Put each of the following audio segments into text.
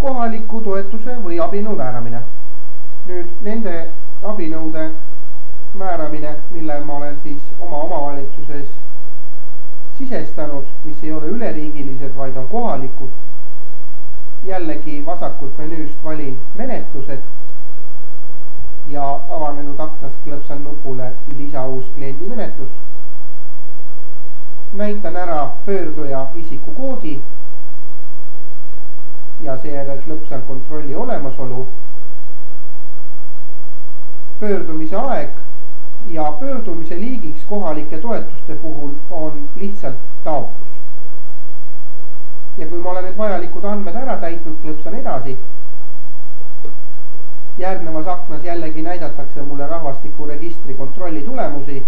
kohaliku toetuse või abinõu määramine. Nüüd nende abinõude määramine, mille ma olen siis oma omavalitsuses sisestanud, mis ei ole üleriigilised, vaid on kohalikud. Jällegi vasakult menüüst valin menetlused ja avanenud aknast klõpsan nupule lisa uus kliendi menetlus. Näitan ära pöörduja isikukoodi ja seejärel klõpsan kontrolli olemasolu. Pöördumise aeg ja pöördumise liigiks kohalike toetuste puhul on lihtsalt taotlus. Ja kui ma olen need vajalikud andmed ära täitnud, klõpsan edasi. Järgnevas aknas jällegi näidatakse mulle rahvastikuregistri kontrolli tulemusi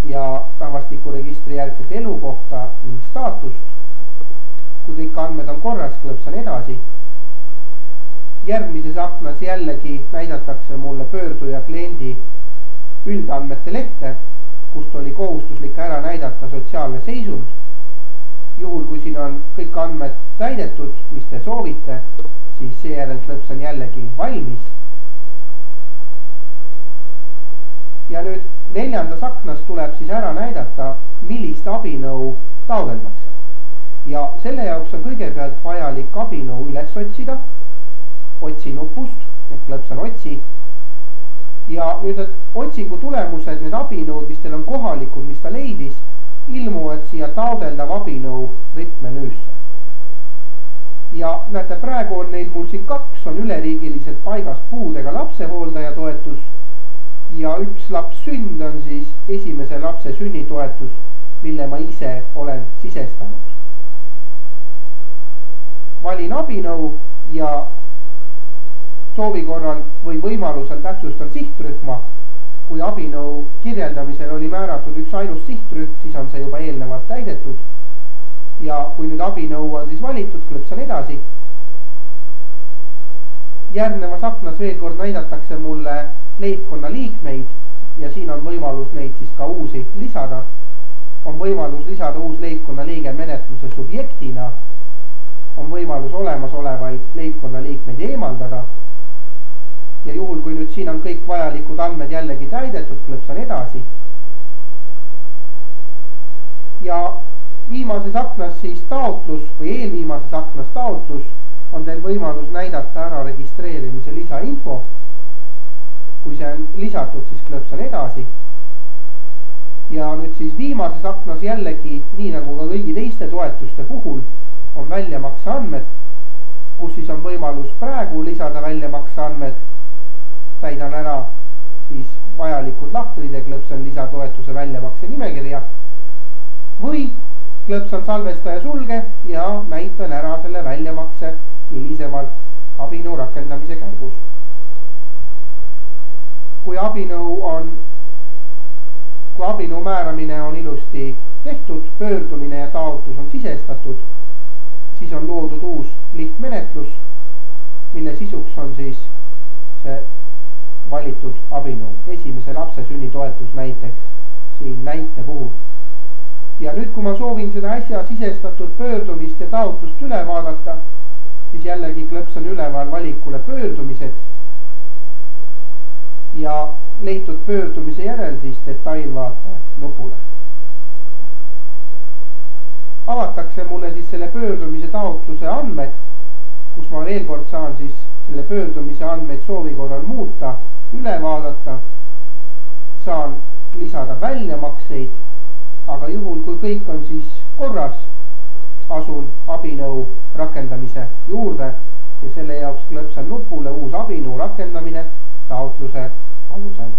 ja rahvastikuregistri järgset elukohta ning staatust. Kui kõik andmed on korras, klõpsan edasi. Järgmises aknas jällegi näidatakse mulle pöörduja kliendi üldandmete lehte, kust oli kohustuslik ära näidata sotsiaalne seisund. Juhul, kui siin on kõik andmed täidetud, mis te soovite, siis seejärel klõpsan jällegi valmis. Ja nüüd neljandas aknas tuleb siis ära näidata, millist abinõu taodeldakse. Ja selle jaoks on kõigepealt vajalik abinõu üles otsida, otsi nupust, klõpsan otsi. Ja nüüd need otsingu tulemused, need abinõud, mis teil on kohalikud, mis ta leidis, ilmuvad siia taodeldav abinõu rippmenüüsse. Ja näete, praegu on neid mul siin 2, on üleriigiliselt paigas puudega lapsehooldaja toetus ja üks laps sünd on siis esimese lapse sünnitoetus, mille ma ise olen sisestanud. Valin abinõu ja soovi korral või võimalusel täpsustan sihtrühma. Kui abinõu kirjeldamisel oli määratud üks ainus sihtrühm, siis on see juba eelnevalt täidetud. Ja kui nüüd abinõu on siis valitud, klõpsan edasi. Järgnevas aknas veel kord näidatakse mulle leibkonna liikmeid ja siin on võimalus neid siis ka uusi lisada. On võimalus lisada uus leibkonna liige menetluse subjektina. On võimalus olemasolevaid leibkonna liikmeid eemaldada. Ja juhul, kui nüüd siin on kõik vajalikud andmed jällegi täidetud, klõpsan edasi. Ja viimases aknas siis taotlus või eelviimases aknas taotlus on teil võimalus näidata ära registreerimise lisainfo. Kui see on lisatud, siis klõpsan edasi. Ja nüüd siis viimases aknas jällegi, nii nagu ka kõigi teiste toetuste puhul, on väljamakse andmed, kus siis on võimalus praegu lisada väljamakse andmed. Täidan ära siis vajalikud lahtrid ja klõpsan lisatoetuse väljamakse nimekirja või klõpsan salvestaja sulge ja näitan ära selle väljamakse hilisemalt abinõu rakendamise käigus. Kui abinõu määramine on ilusti tehtud, pöördumine ja taotlus on sisestatud, siis on loodud uus lihtmenetlus, mille sisuks on siis see valitud abinõu, esimese lapse sünnitoetus näiteks siin näite puhul. Ja nüüd, kui ma soovin seda äsja sisestatud pöördumist ja taotlust üle vaadata, siis jällegi klõpsan üleval valikule pöördumised ja leitud pöördumise järel siis detailvaate nupule. Avatakse mulle siis selle pöördumise taotluse andmed, kus ma veel kord saan siis selle pöördumise andmeid soovi korral muuta, üle vaadata, saan lisada väljamakseid, aga juhul, kui kõik on siis korras, asun abinõu rakendamise juurde ja selle jaoks klõpsan nupule uus abinõu rakendamine taotluse alusel.